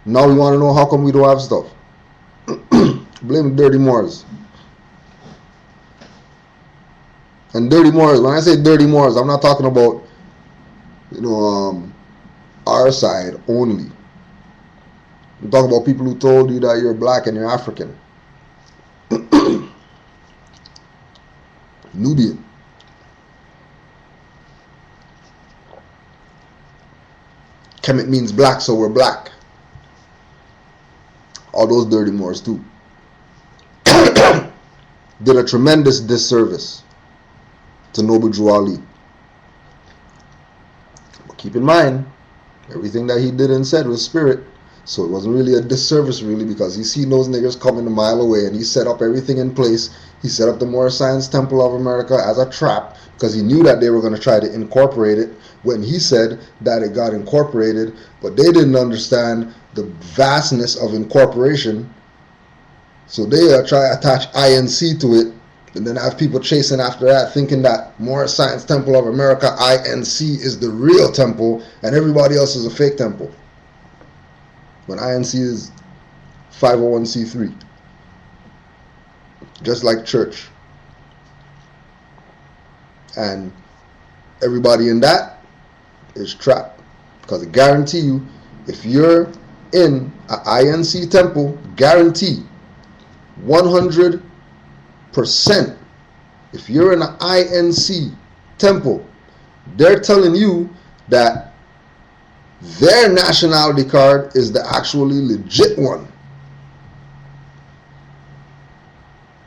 now we want to know how come we don't have stuff. Blame Dirty Moors. And Dirty Moors, when I say Dirty Moors, I'm not talking about, you know, our side only. I'm talking about people who told you that you're black and you're African. Nubian. Kemet means black, so we're black. All those Dirty Moors too. Did a tremendous disservice to Noble Drew Ali. But keep in mind, everything that he did and said was spirit. So it wasn't really a disservice really, because he seen those niggers coming a mile away and he set up everything in place. He set up the Moorish Science Temple of America as a trap because he knew that they were going to try to incorporate it when he said that it got incorporated, but they didn't understand the vastness of incorporation. So they try to attach INC to it And then I have people chasing after that, thinking that Moorish Science Temple of America, INC, is the real temple and everybody else is a fake temple. When INC is 501c3, just like church. And everybody in that is trapped. Because I guarantee you, if you're in an INC temple, guarantee 100%, if you're in an INC temple, they're telling you that their nationality card is the actually legit one.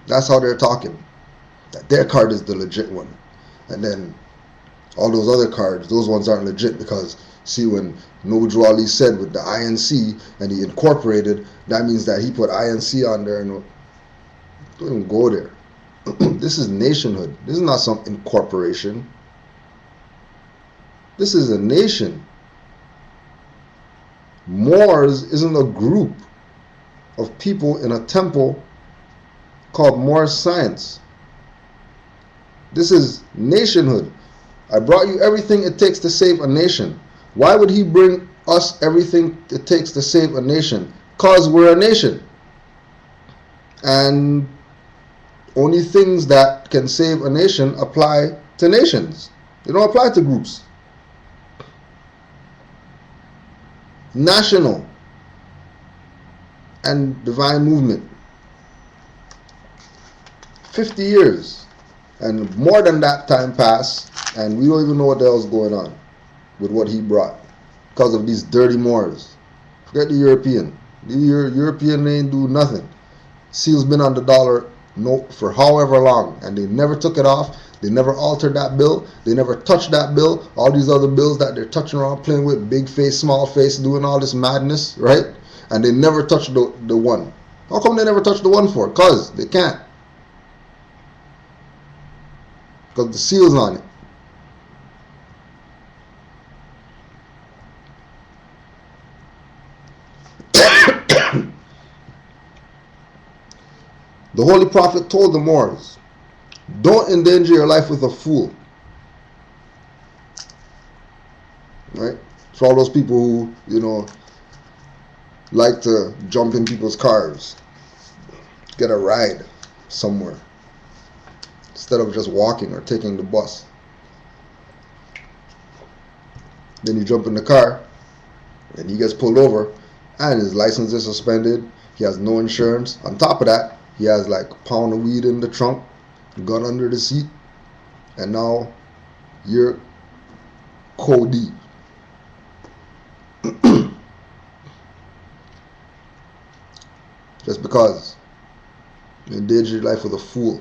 That's how they're talking. That their card is the legit one. And then all those other cards, those ones aren't legit because, see, when Noble Ali said with the INC and he incorporated, that means that he put INC on there and don't even go there. This is nationhood. This is not some incorporation. This is a nation. Moors isn't a group of people in a temple called Moorish Science. This is nationhood. I brought you everything it takes to save a nation. Why would he bring us everything it takes to save a nation? Because we're a nation. And only things that can save a nation apply to nations. They don't apply to groups. National and divine movement. 50 years. And more than that time passed, and we don't even know what the hell's going on with what he brought because of these dirty Moors. Forget the European. The European ain't do nothing. Seal's been on the dollar note for however long, and they never took it off. They never altered that bill. They never touched that bill. All these other bills that they're touching around, playing with, big face, small face, doing all this madness, right? And they never touched the one. How come they never touched the one for? Because they can't. Because the seal's on it. The Holy Prophet told the Moors, don't endanger your life with a fool. Right? For all those people who, like to jump in people's cars, get a ride somewhere, instead of just walking or taking the bus. Then you jump in the car, and he gets pulled over, and his license is suspended. He has no insurance. On top of that, he has like a pound of weed in the trunk, a gun under the seat, and now you're Cody. Just because you endanger your life with a fool.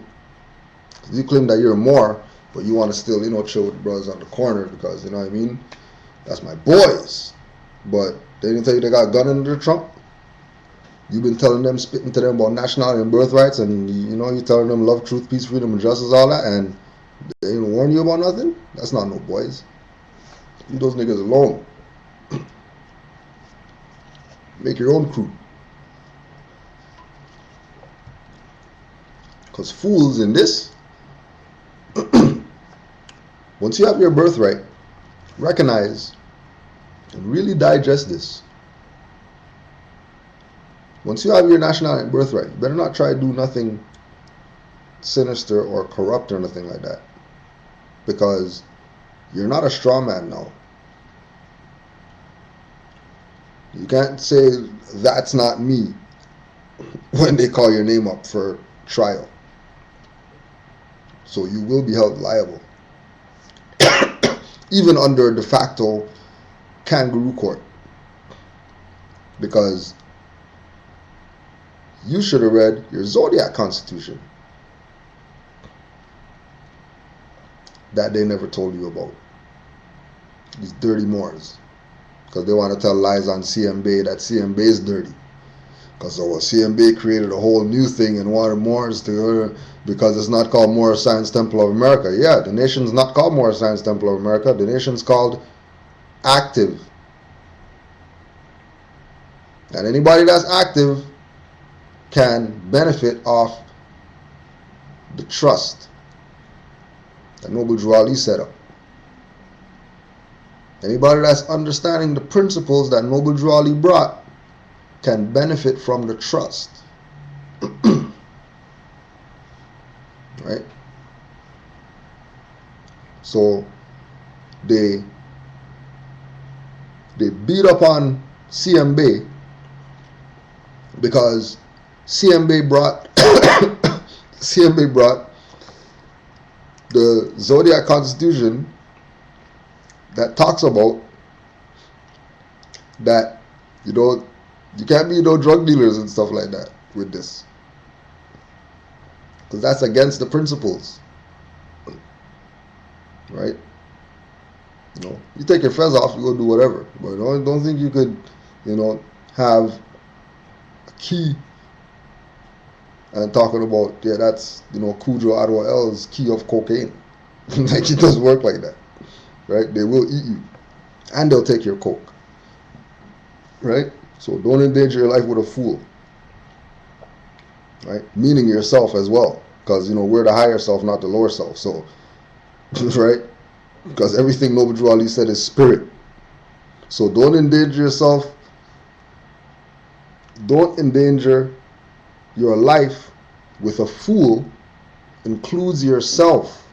You claim that you're a Moor, but you want to still, chill with the brothers on the corner because, you know what I mean? That's my boys. But they didn't tell you they got a gun under the trunk. You've been telling them, spitting to them about nationality and birthrights, and, you're telling them love, truth, peace, freedom, and justice, all that, and they didn't warn you about nothing? That's not no boys. Leave those niggas alone. Make your own crew. Because fools in this, once you have your birthright, recognize and really digest this. Once you have your nationality and birthright, you better not try to do nothing sinister or corrupt or nothing like that. Because you're not a straw man now. You can't say that's not me when they call your name up for trial. So you will be held liable. Even under de facto kangaroo court. Because you should have read your Zodiac Constitution that they never told you about. These dirty Moors. Because they want to tell lies on CMB that CMB is dirty. Because CMB created a whole new thing and wanted Moors to, because it's not called Moorish Science Temple of America. Yeah, the nation's not called Moorish Science Temple of America. The nation's called Active. And anybody that's active can benefit off the trust that Noble Drew Ali set up. Anybody that's understanding the principles that Noble Drew Ali brought can benefit from the trust. Right? So they beat up on CMB because CMB brought CMB brought the Zodiac Constitution that talks about that you can't be drug dealers and stuff like that with this, because that's against the principles, right? You take your fez off, you go do whatever, but don't think you could have a key and talking about that's Cujo Adwa L's key of cocaine. Like, it doesn't work like that, right? They will eat you and they'll take your coke, right? So don't endanger your life with a fool, right? Meaning yourself as well, because we're the higher self, not the lower self. So right, because everything Noble Drew Ali said is spirit. So don't endanger yourself. Don't endanger your life with a fool, includes yourself,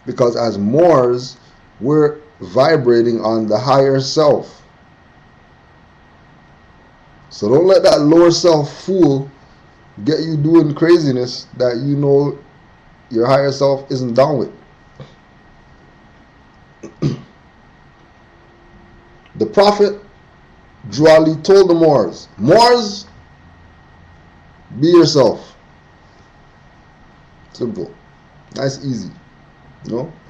because as Moors, we're vibrating on the higher self. So don't let that lower self fool get you doing craziness that your higher self isn't down with. The Prophet Drew Ali told the Moors, be yourself. Simple. Nice, easy.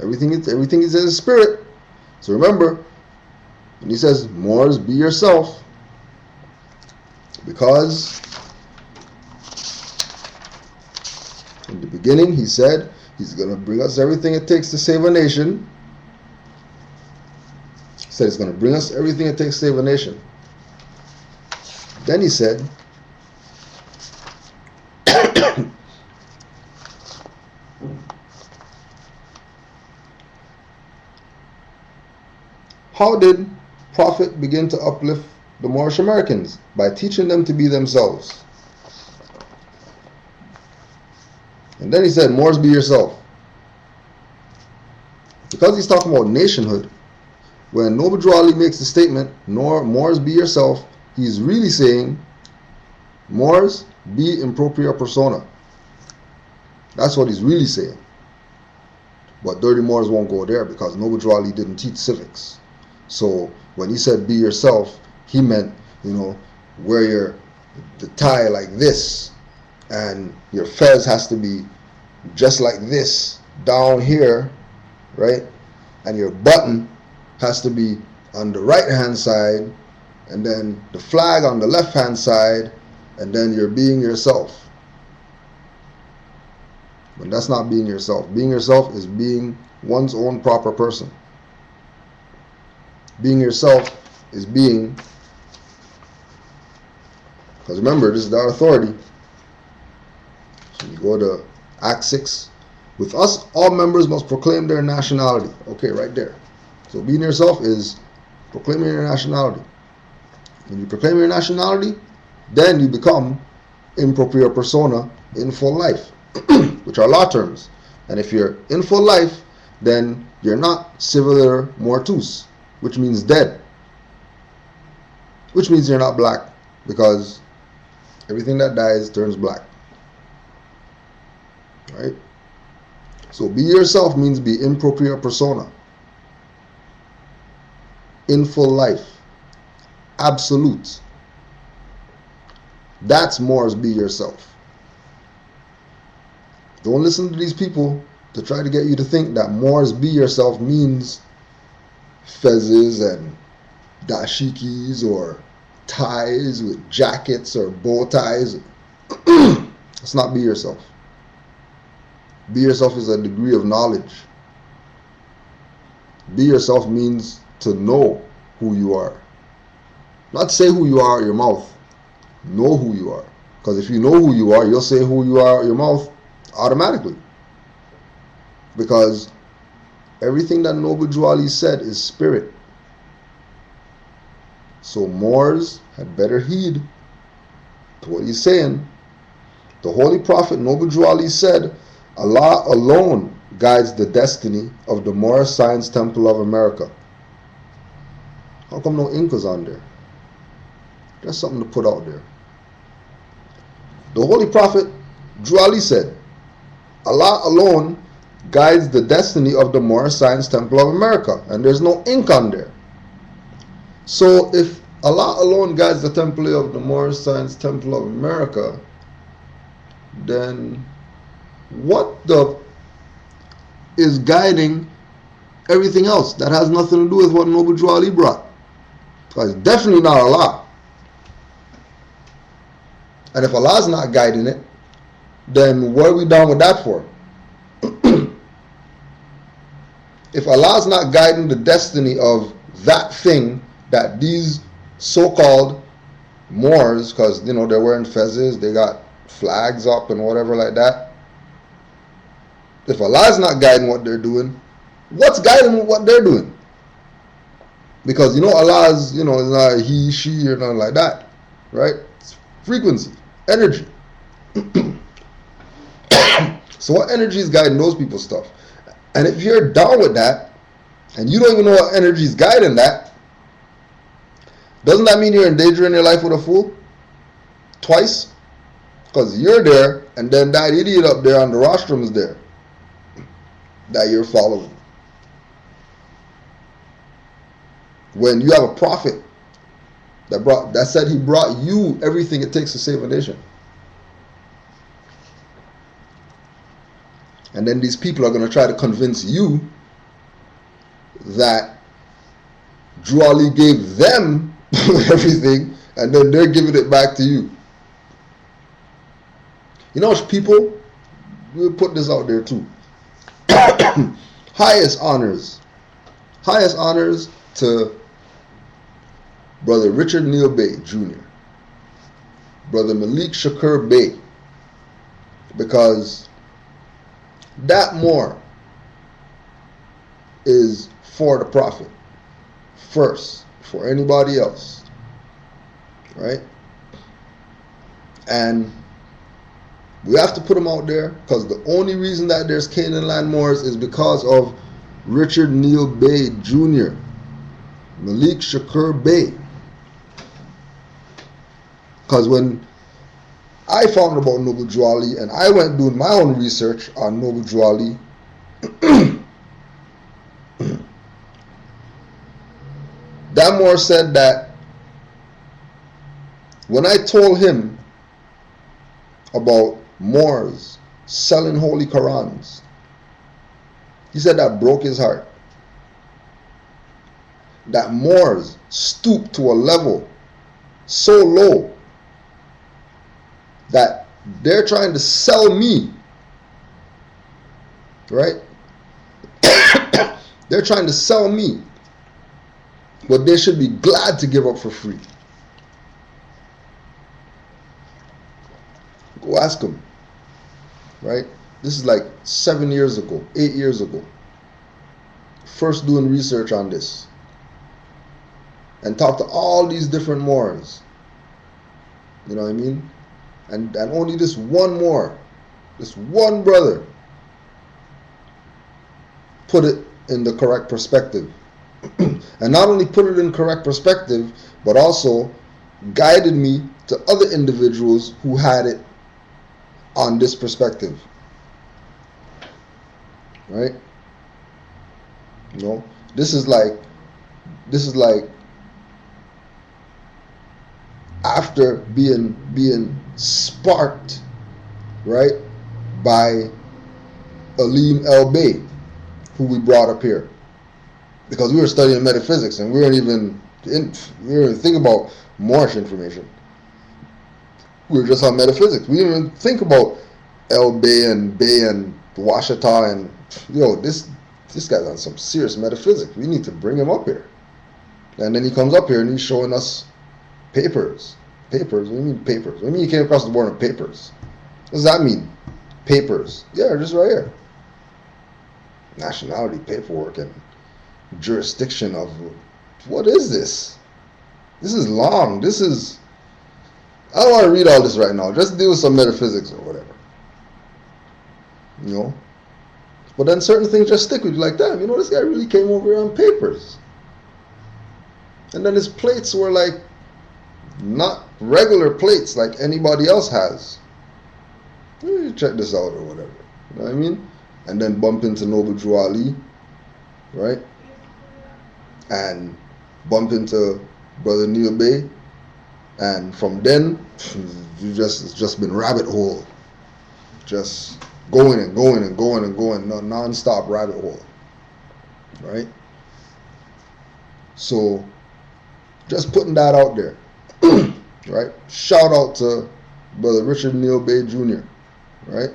Everything is in the spirit. So remember, when he says, Moors, be yourself, because in the beginning he said he's going to bring us everything it takes to save a nation. He said he's going to bring us everything it takes to save a nation. Then he said, how did Prophet begin to uplift the Moorish Americans? By teaching them to be themselves. And then he said, Moors, be yourself. Because he's talking about nationhood, when Noble Drew Ali makes the statement, Moors, be yourself, he's really saying, Moors, be in propria persona. That's what he's really saying. But dirty Moors won't go there, because Noble Drew Ali didn't teach civics. So when he said be yourself, he meant, wear the tie like this, and your fez has to be just like this down here, right? And your button has to be on the right hand side, and then the flag on the left hand side, and then you're being yourself. But that's not being yourself. Being yourself is being one's own proper person. Being yourself is being, because remember, this is our authority. So you go to Act 6. With us, all members must proclaim their nationality. Okay, right there. So being yourself is proclaiming your nationality. When you proclaim your nationality, then you become in propria persona, in full life, which are law terms. And if you're in full life, then you're not civiliter mortus, which means dead. Which means you're not black, because everything that dies turns black. Right? So be yourself means be in propria persona. In full life. Absolute. That's Moors, be yourself. Don't listen to these people to try to get you to think that Moors, be yourself means fezzes and dashikis or ties with jackets or bow ties. Let's not be yourself. Be yourself is a degree of knowledge. Be yourself means to know who you are. Not say who you are out your mouth. Know who you are. Because if you know who you are, you'll say who you are out your mouth, automatically, because everything that Noble Drew Ali said is spirit. So Moors had better heed to what he's saying. The Holy Prophet Noble Drew Ali said, Allah alone guides the destiny of the Moor Science Temple of America. How come no Incas on there? That's something to put out there. The Holy Prophet Drew Ali said, Allah alone guides the destiny of the Moor Science Temple of America. And there's no ink on there. So if Allah alone guides the temple of the Moor Science Temple of America, then what the is guiding everything else that has nothing to do with what Noble Drew Ali brought? Because it's definitely not Allah. And if Allah's not guiding it, then what are we down with that for? If Allah's not guiding the destiny of that thing that these so-called Moors, because they're wearing fezzes, they got flags up and whatever like that. If Allah's not guiding what they're doing, what's guiding what they're doing? Because Allah's is not he, she, or nothing like that, right? It's frequency, energy. So what energy is guiding those people's stuff? And if you're down with that, and you don't even know what energy is guiding that, doesn't that mean you're endangering your life with a fool? Twice? Because you're there, and then that idiot up there on the rostrum is there that you're following. When you have a prophet that said he brought you everything it takes to save a nation. And then these people are going to try to convince you that Drew Ali gave them everything, and then they're giving it back to you. People, we'll put this out there too. Highest honors to Brother Richard Neal Bey Jr., Brother Malik Shakur Bey, because that more is for the Prophet first, for anybody else, right? And we have to put them out there, because the only reason that there's Canaanland Moors is because of Richard Neal Bey Jr., Malik Shakur Bey. Because when I found about Noble Drew Ali and I went doing my own research on Noble Drew Ali, that Moor said that when I told him about Moors selling holy Qurans, he said that broke his heart. That Moors stooped to a level so low that they're trying to sell me, right? They're trying to sell me what they should be glad to give up for free. Go ask them, right? This is like 7 years ago, 8 years ago. First doing research on this. And talk to all these different Moors. You know what I mean? And only this one Moor, this one brother, put it in the correct perspective. And not only put it in correct perspective, but also guided me to other individuals who had it on this perspective. Right? This is like after being sparked, right, by Aleem El Bey, who we brought up here, because we were studying metaphysics and we weren't even thinking about Moorish information. We were just on metaphysics. We didn't even think about El Bey and Washita and this guy's on some serious metaphysics. We need to bring him up here. And then he comes up here and he's showing us papers. Papers? What do you mean papers? What do you mean you came across the board of papers? What does that mean? papers. Yeah, just right here. Nationality paperwork and jurisdiction of, what is this? This is long. This is, I don't want to read all this right now. Just deal with some metaphysics or whatever. You know? But then certain things just stick with you, like, damn, you know, this guy really came over here on papers. And then his plates were like not regular plates like anybody else has. Check this out or whatever. You know what I mean? And then bump into Noble Drew Ali, right? And bump into Brother Neil Bay. And from then, it's just been rabbit hole. Just going and going and going and going, non-stop rabbit hole, right? So, just putting that out there, right? Shout out to Brother Richard Neil Bay Jr., right?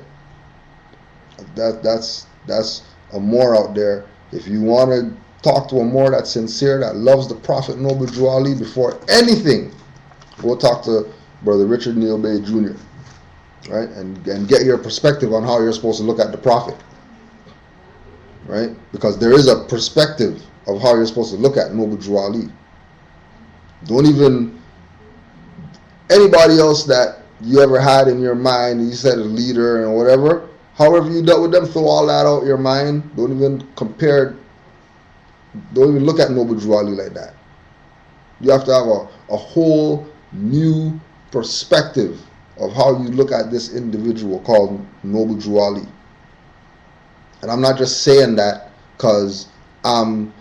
That's a Moor out there. If you want to talk to a Moor that's sincere, that loves the Prophet Noble Drew Ali before anything, go talk to Brother Richard Neil Bay Jr., right? And get your perspective on how you're supposed to look at the Prophet, right? Because there is a perspective of how you're supposed to look at Noble Drew Ali. Don't even, anybody else that you ever had in your mind, you said a leader and whatever, however you dealt with them, throw all that out your mind. Don't even compare, don't even look at Noble Drew Ali like that. You have to have a whole new perspective of how you look at this individual called Noble Drew Ali. And I'm not just saying that because I'm,